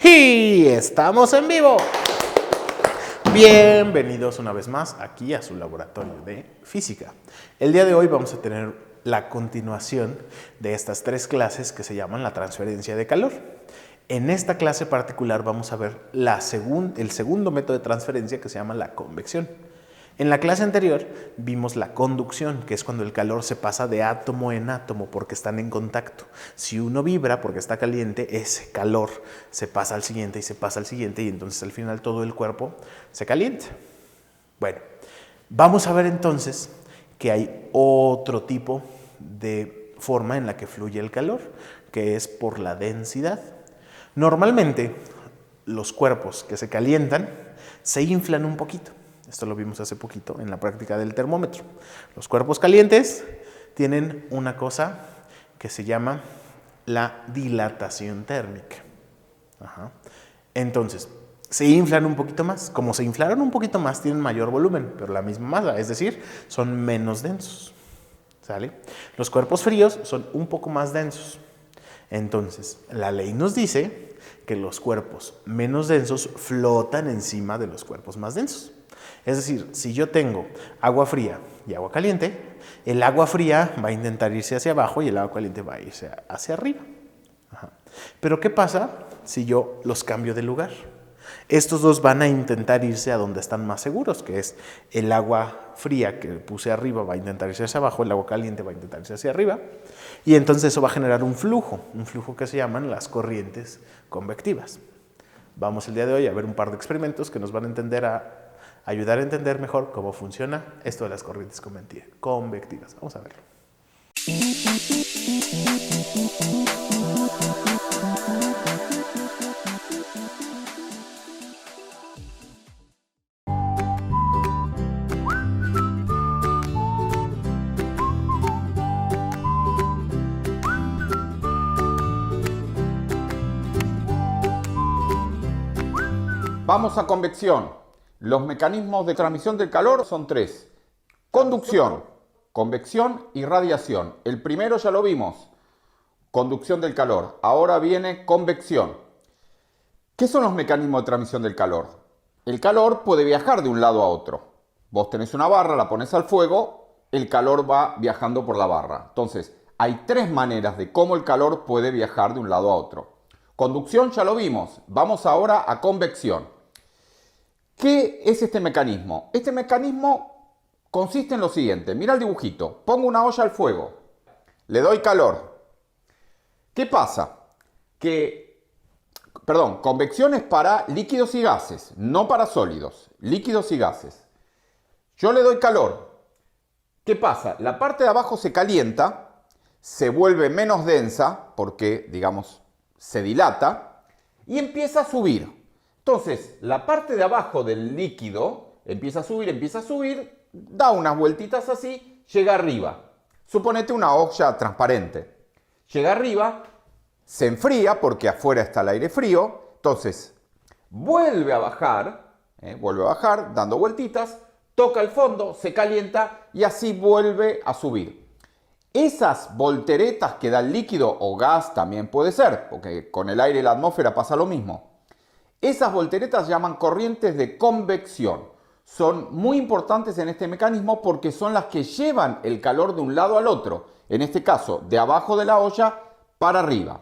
Y estamos en vivo. Bienvenidos una vez más aquí a su laboratorio de física. El día de hoy vamos a tener la continuación de estas tres clases que se llaman la transferencia de calor. En esta clase particular vamos a ver el segundo método de transferencia que se llama la convección. En la clase anterior vimos la conducción, que es cuando el calor se pasa de átomo en átomo porque están en contacto. Si uno vibra porque está caliente, ese calor se pasa al siguiente y se pasa al siguiente y entonces al final todo el cuerpo se calienta. Bueno, vamos a ver entonces que hay otro tipo de forma en la que fluye el calor, que es por la densidad. Normalmente los cuerpos que se calientan se inflan un poquito. Esto lo vimos hace poquito en la práctica del termómetro. Los cuerpos calientes tienen una cosa que se llama la dilatación térmica. Entonces, se inflan un poquito más. Como se inflaron un poquito más, tienen mayor volumen, pero la misma masa, es decir, son menos densos. ¿Sale? Los cuerpos fríos son un poco más densos. Entonces, la ley nos dice que los cuerpos menos densos flotan encima de los cuerpos más densos. Es decir, si yo tengo agua fría y agua caliente, el agua fría va a intentar irse hacia abajo y el agua caliente va a irse hacia arriba. Pero ¿qué pasa si yo los cambio de lugar? Estos dos van a intentar irse a donde están más seguros, que es el agua fría que puse arriba va a intentar irse hacia abajo, el agua caliente va a intentar irse hacia arriba, y entonces eso va a generar un flujo que se llaman las corrientes convectivas. Vamos el día de hoy a ver un par de experimentos que nos van a ayudar a entender mejor cómo funciona esto de las corrientes convectivas. Vamos a verlo. Vamos a convección. Los mecanismos de transmisión del calor son tres. Conducción, convección y radiación. El primero ya lo vimos, conducción del calor. Ahora viene convección. ¿Qué son los mecanismos de transmisión del calor? El calor puede viajar de un lado a otro. Vos tenés una barra, la pones al fuego, el calor va viajando por la barra. Entonces, hay tres maneras de cómo el calor puede viajar de un lado a otro. Conducción ya lo vimos. Vamos ahora a convección. ¿Qué es este mecanismo? Este mecanismo consiste en lo siguiente. Mira el dibujito. Pongo una olla al fuego. Le doy calor. ¿Qué pasa? Convección es para líquidos y gases, no para sólidos. Líquidos y gases. Yo le doy calor. ¿Qué pasa? La parte de abajo se calienta, se vuelve menos densa porque, digamos, se dilata y empieza a subir. Entonces, la parte de abajo del líquido empieza a subir, da unas vueltitas así, llega arriba. Suponete una olla transparente. Llega arriba, se enfría porque afuera está el aire frío, entonces vuelve a bajar dando vueltitas, toca el fondo, se calienta y así vuelve a subir. Esas volteretas que da el líquido o gas también puede ser, porque con el aire y la atmósfera pasa lo mismo. Esas volteretas se llaman corrientes de convección. Son muy importantes en este mecanismo porque son las que llevan el calor de un lado al otro. En este caso, de abajo de la olla para arriba.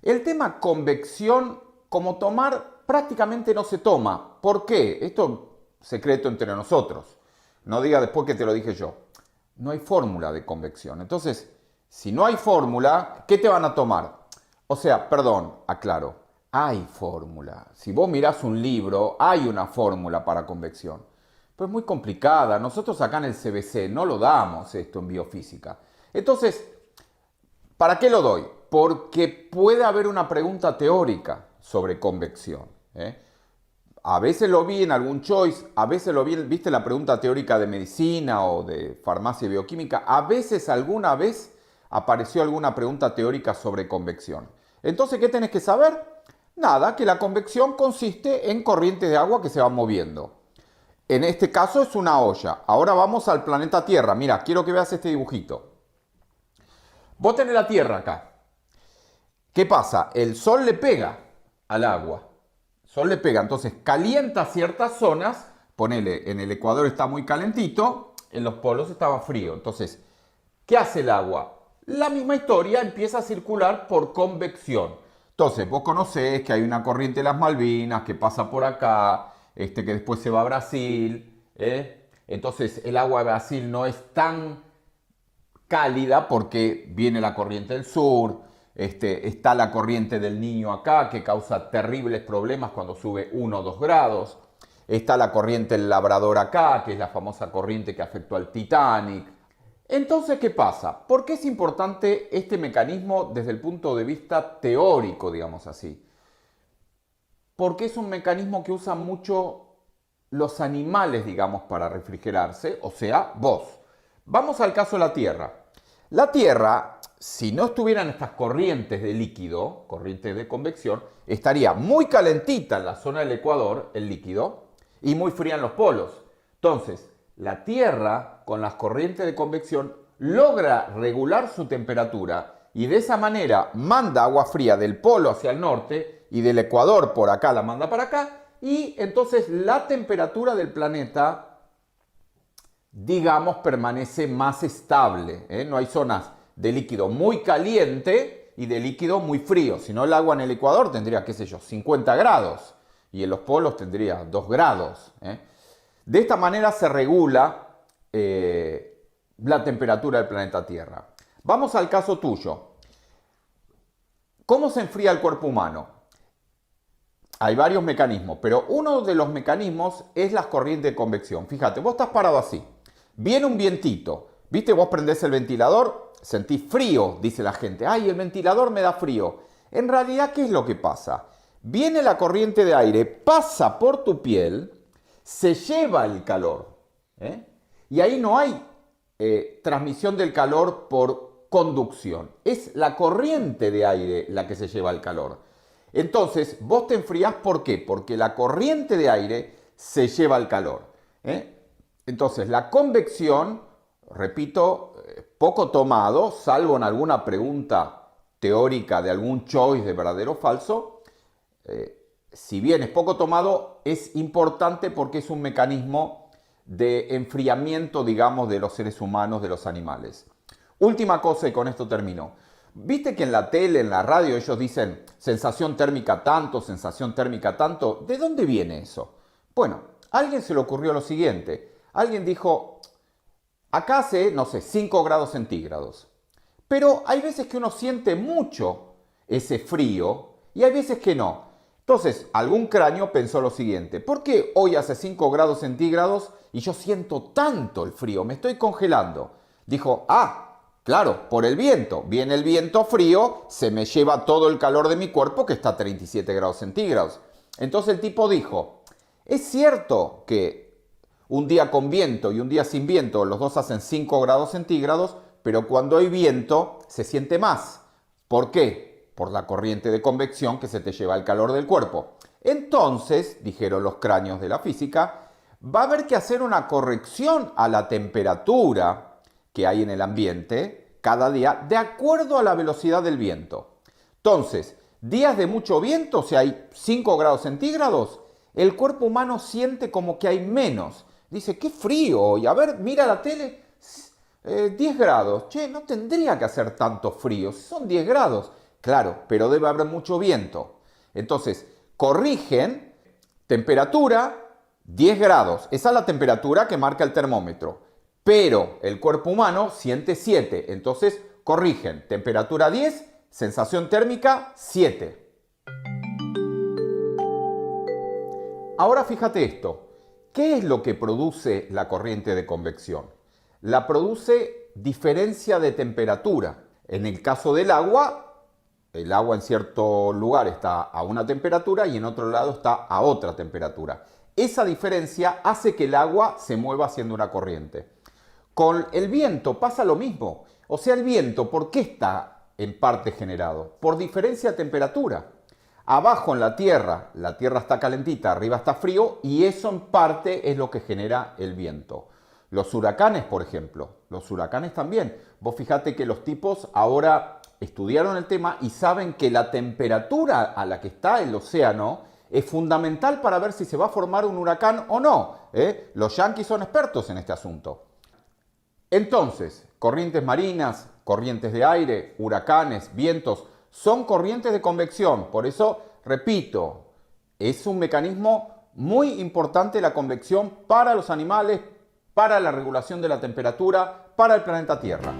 El tema convección, como tomar, prácticamente no se toma. ¿Por qué? Esto es secreto entre nosotros. No diga después que te lo dije yo. No hay fórmula de convección. Entonces, si no hay fórmula, ¿qué te van a tomar? Aclaro. Hay fórmula. Si vos mirás un libro, hay una fórmula para convección. Pero es muy complicada. Nosotros acá en el CBC no lo damos esto en biofísica. Entonces, ¿para qué lo doy? Porque puede haber una pregunta teórica sobre convección. A veces lo vi en algún choice, a veces lo vi, viste la pregunta teórica de medicina o de farmacia y bioquímica. A veces, alguna vez, apareció alguna pregunta teórica sobre convección. Entonces, ¿qué tenés que saber? Nada, que la convección consiste en corrientes de agua que se van moviendo. En este caso es una olla. Ahora vamos al planeta Tierra. Mira, quiero que veas este dibujito. Vos tenés la Tierra acá. ¿Qué pasa? El Sol le pega. al agua. El sol le pega, entonces calienta ciertas zonas. Ponele, en el Ecuador está muy calentito, en los polos estaba frío. Entonces, ¿qué hace el agua? La misma historia empieza a circular por convección. Entonces, vos conocés que hay una corriente de las Malvinas que pasa por acá, que después se va a Brasil. Entonces, el agua de Brasil no es tan cálida porque viene la corriente del sur. Está la corriente del Niño acá que causa terribles problemas cuando sube 1 o 2 grados. Está la corriente del Labrador acá, que es la famosa corriente que afectó al Titanic. Entonces, ¿qué pasa? ¿Por qué es importante este mecanismo desde el punto de vista teórico, digamos así? Porque es un mecanismo que usan mucho los animales, digamos, para refrigerarse, o sea, vos. Vamos al caso de la Tierra. La Tierra, si no estuvieran estas corrientes de líquido, corrientes de convección, estaría muy calentita en la zona del Ecuador, el líquido, y muy fría en los polos. Entonces, la Tierra, con las corrientes de convección, logra regular su temperatura y de esa manera manda agua fría del polo hacia el norte y del Ecuador por acá la manda para acá, y entonces la temperatura del planeta, digamos, permanece más estable. No hay zonas de líquido muy caliente y de líquido muy frío. Si no, el agua en el Ecuador tendría, qué sé yo, 50 grados y en los polos tendría 2 grados. De esta manera se regula la temperatura del planeta Tierra. Vamos al caso tuyo. ¿Cómo se enfría el cuerpo humano? Hay varios mecanismos, pero uno de los mecanismos es las corrientes de convección. Fíjate, vos estás parado así. Viene un vientito. ¿Viste? Vos prendés el ventilador, sentís frío, dice la gente. ¡Ay, el ventilador me da frío! En realidad, ¿qué es lo que pasa? Viene la corriente de aire, pasa por tu piel, se lleva el calor. Y ahí no hay transmisión del calor por conducción. Es la corriente de aire la que se lleva el calor. Entonces, vos te enfriás, ¿por qué? Porque la corriente de aire se lleva el calor. Entonces, la convección, repito, poco tomado, salvo en alguna pregunta teórica de algún choice de verdadero o falso, si bien es poco tomado, es importante porque es un mecanismo de enfriamiento, digamos, de los seres humanos, de los animales. Última cosa y con esto termino. ¿Viste que en la tele, en la radio, ellos dicen sensación térmica tanto, sensación térmica tanto? ¿De dónde viene eso? Bueno, a alguien se le ocurrió lo siguiente. Alguien dijo, acá hace, no sé, 5 grados centígrados. Pero hay veces que uno siente mucho ese frío y hay veces que no. Entonces, algún cráneo pensó lo siguiente. ¿Por qué hoy hace 5 grados centígrados y yo siento tanto el frío? Me estoy congelando. Dijo, claro, por el viento. Viene el viento frío, se me lleva todo el calor de mi cuerpo que está a 37 grados centígrados. Entonces el tipo dijo, es cierto que un día con viento y un día sin viento, los dos hacen 5 grados centígrados, pero cuando hay viento se siente más. ¿Por qué? Por la corriente de convección que se te lleva el calor del cuerpo. Entonces, dijeron los cráneos de la física, va a haber que hacer una corrección a la temperatura que hay en el ambiente cada día de acuerdo a la velocidad del viento. Entonces, días de mucho viento, si hay 5 grados centígrados, el cuerpo humano siente como que hay menos. Dice, qué frío hoy. A ver, mira la tele, 10 grados. Che, no tendría que hacer tanto frío, son 10 grados. Claro, pero debe haber mucho viento. Entonces, corrigen, temperatura, 10 grados. Esa es la temperatura que marca el termómetro. Pero el cuerpo humano siente 7. Entonces, corrigen, temperatura 10, sensación térmica 7. Ahora fíjate esto. ¿Qué es lo que produce la corriente de convección? La produce diferencia de temperatura. En el caso del agua, el agua en cierto lugar está a una temperatura y en otro lado está a otra temperatura. Esa diferencia hace que el agua se mueva haciendo una corriente. Con el viento pasa lo mismo. O sea, el viento, ¿por qué está en parte generado? Por diferencia de temperatura. Abajo en la Tierra está calentita, arriba está frío y eso en parte es lo que genera el viento. Los huracanes, por ejemplo, los huracanes también. Vos fijate que los tipos ahora estudiaron el tema y saben que la temperatura a la que está el océano es fundamental para ver si se va a formar un huracán o no. Los yanquis son expertos en este asunto. Entonces, corrientes marinas, corrientes de aire, huracanes, vientos, son corrientes de convección. Por eso, repito, es un mecanismo muy importante la convección para los animales, para la regulación de la temperatura, para el planeta Tierra.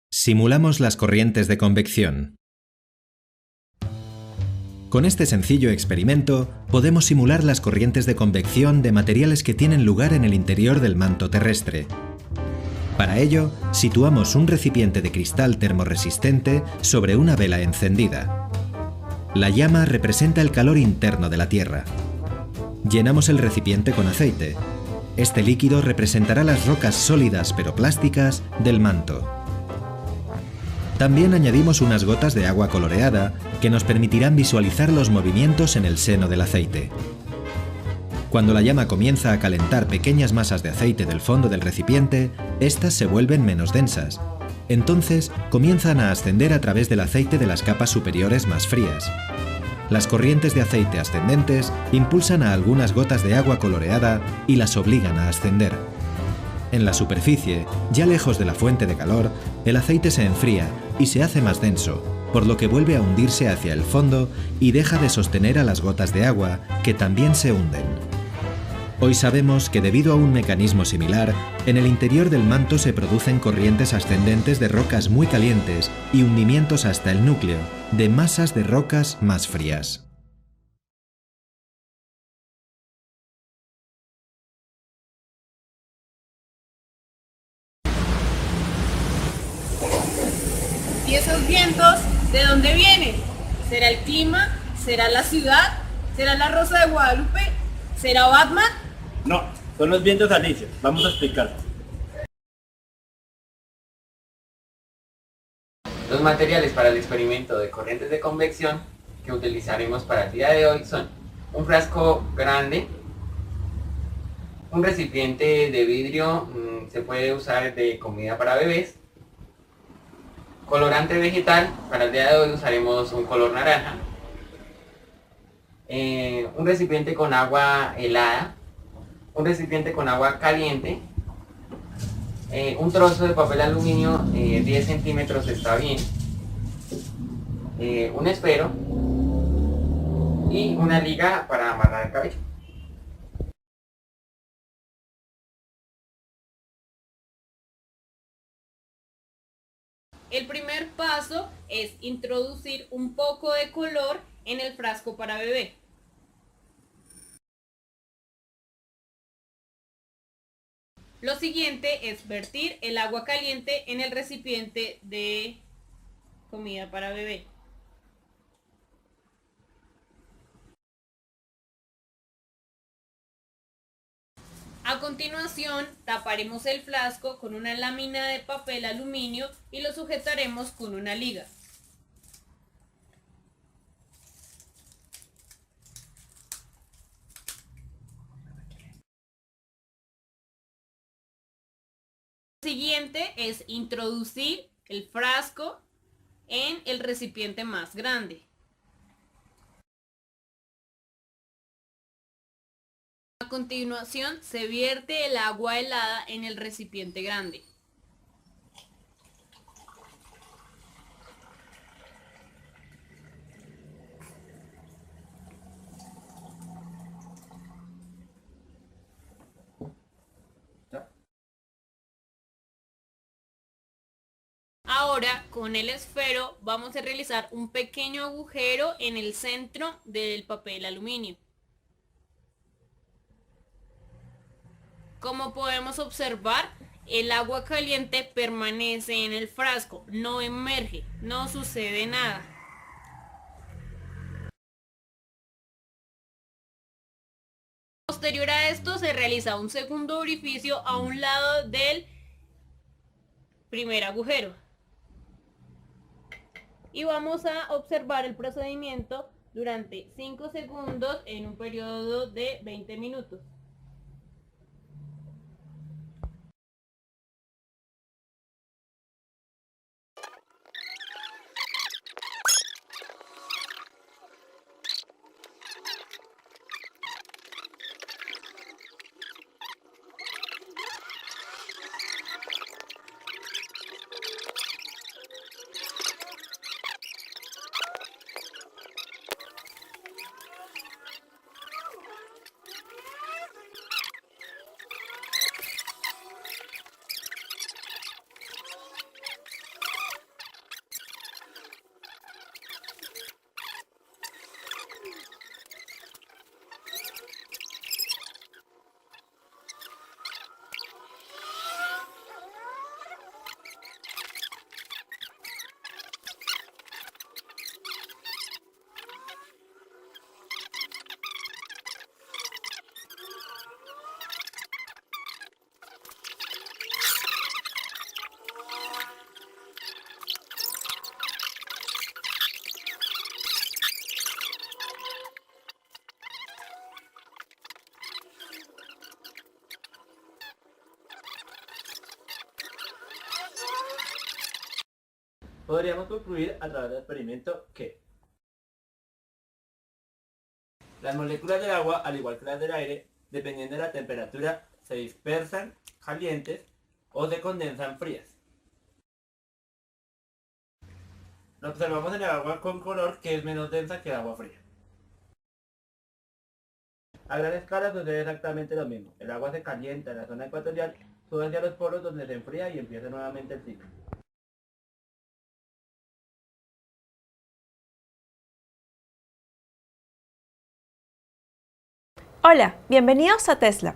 Simulamos las corrientes de convección. Con este sencillo experimento, podemos simular las corrientes de convección de materiales que tienen lugar en el interior del manto terrestre. Para ello, situamos un recipiente de cristal termorresistente sobre una vela encendida. La llama representa el calor interno de la Tierra. Llenamos el recipiente con aceite. Este líquido representará las rocas sólidas pero plásticas del manto. También añadimos unas gotas de agua coloreada que nos permitirán visualizar los movimientos en el seno del aceite. Cuando la llama comienza a calentar pequeñas masas de aceite del fondo del recipiente, estas se vuelven menos densas. Entonces, comienzan a ascender a través del aceite de las capas superiores más frías. Las corrientes de aceite ascendentes impulsan a algunas gotas de agua coloreada y las obligan a ascender. En la superficie, ya lejos de la fuente de calor, el aceite se enfría y se hace más denso, por lo que vuelve a hundirse hacia el fondo y deja de sostener a las gotas de agua, que también se hunden. Hoy sabemos que debido a un mecanismo similar, en el interior del manto se producen corrientes ascendentes de rocas muy calientes y hundimientos hasta el núcleo, de masas de rocas más frías. ¿Y esos vientos de dónde vienen? ¿Será el clima? ¿Será la ciudad? ¿Será la Rosa de Guadalupe? ¿Será Batman? No, son los vientos alisios. Vamos a explicar. Los materiales para el experimento de corrientes de convección que utilizaremos para el día de hoy son un frasco grande, un recipiente de vidrio, se puede usar de comida para bebés, colorante vegetal, para el día de hoy usaremos un color naranja, un recipiente con agua helada, un recipiente con agua caliente, un trozo de papel aluminio 10 centímetros está bien, un esfero y una liga para amarrar el cabello. El primer paso es introducir un poco de color en el frasco para bebé. Lo siguiente es vertir el agua caliente en el recipiente de comida para bebé. A continuación, taparemos el frasco con una lámina de papel aluminio y lo sujetaremos con una liga. siguiente es introducir el frasco en el recipiente más grande. A continuación se vierte el agua helada en el recipiente grande. Ahora con el esfero vamos a realizar un pequeño agujero en el centro del papel aluminio. Como podemos observar, el agua caliente permanece en el frasco, no emerge, no sucede nada. Posterior a esto se realiza un segundo orificio a un lado del primer agujero. Y vamos a observar el procedimiento durante 5 segundos en un periodo de 20 minutos. Podríamos concluir a través del experimento que las moléculas del agua, al igual que las del aire, dependiendo de la temperatura, se dispersan calientes o se condensan frías. Lo observamos en el agua con color, que es menos densa que el agua fría. A gran escala sucede exactamente lo mismo. El agua se calienta en la zona ecuatorial, sube hacia los polos donde se enfría y empieza nuevamente el ciclo. Hola, bienvenidos a TESLAB.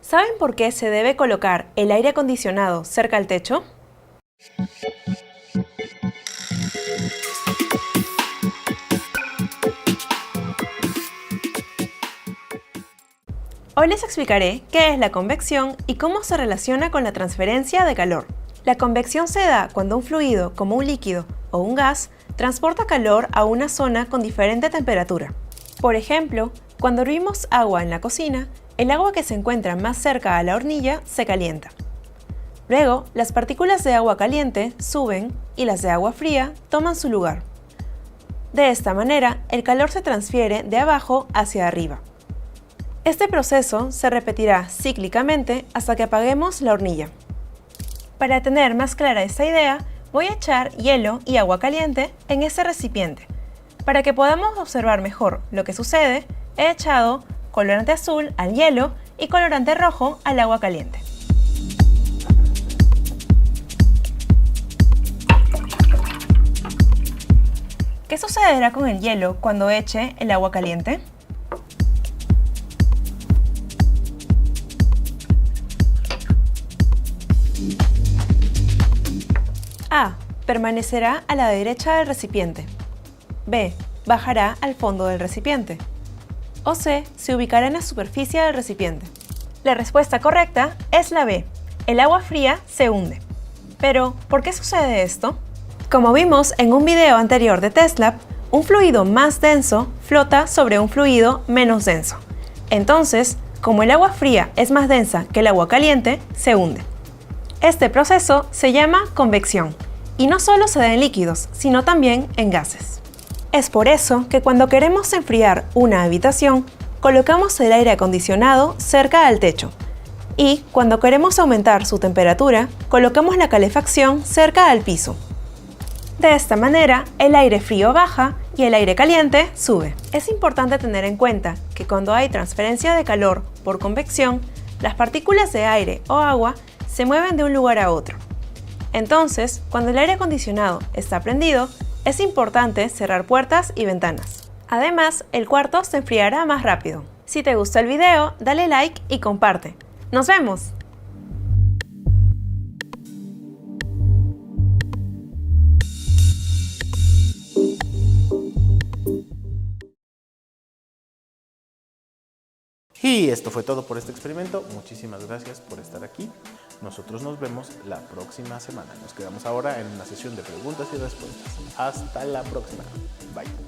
¿Saben por qué se debe colocar el aire acondicionado cerca al techo? Hoy les explicaré qué es la convección y cómo se relaciona con la transferencia de calor. La convección se da cuando un fluido, como un líquido o un gas, transporta calor a una zona con diferente temperatura. Por ejemplo, cuando hervimos agua en la cocina, el agua que se encuentra más cerca a la hornilla se calienta. Luego, las partículas de agua caliente suben y las de agua fría toman su lugar. De esta manera, el calor se transfiere de abajo hacia arriba. Este proceso se repetirá cíclicamente hasta que apaguemos la hornilla. Para tener más clara esta idea, voy a echar hielo y agua caliente en este recipiente. Para que podamos observar mejor lo que sucede, he echado colorante azul al hielo y colorante rojo al agua caliente. ¿Qué sucederá con el hielo cuando eche el agua caliente? A. Permanecerá a la derecha del recipiente. B. Bajará al fondo del recipiente. O C. Se ubicará en la superficie del recipiente. La respuesta correcta es la B. El agua fría se hunde. Pero, ¿por qué sucede esto? Como vimos en un video anterior de TESLAB, un fluido más denso flota sobre un fluido menos denso. Entonces, como el agua fría es más densa que el agua caliente, se hunde. Este proceso se llama convección y no solo se da en líquidos, sino también en gases. Es por eso que cuando queremos enfriar una habitación, colocamos el aire acondicionado cerca al techo. Y cuando queremos aumentar su temperatura, colocamos la calefacción cerca al piso. De esta manera, el aire frío baja y el aire caliente sube. Es importante tener en cuenta que cuando hay transferencia de calor por convección, las partículas de aire o agua se mueven de un lugar a otro. Entonces, cuando el aire acondicionado está prendido, es importante cerrar puertas y ventanas. Además, el cuarto se enfriará más rápido. Si te gustó el video, dale like y comparte. ¡Nos vemos! Y esto fue todo por este experimento. Muchísimas gracias por estar aquí. Nosotros nos vemos la próxima semana. Nos quedamos ahora en una sesión de preguntas y respuestas. Hasta la próxima. Bye.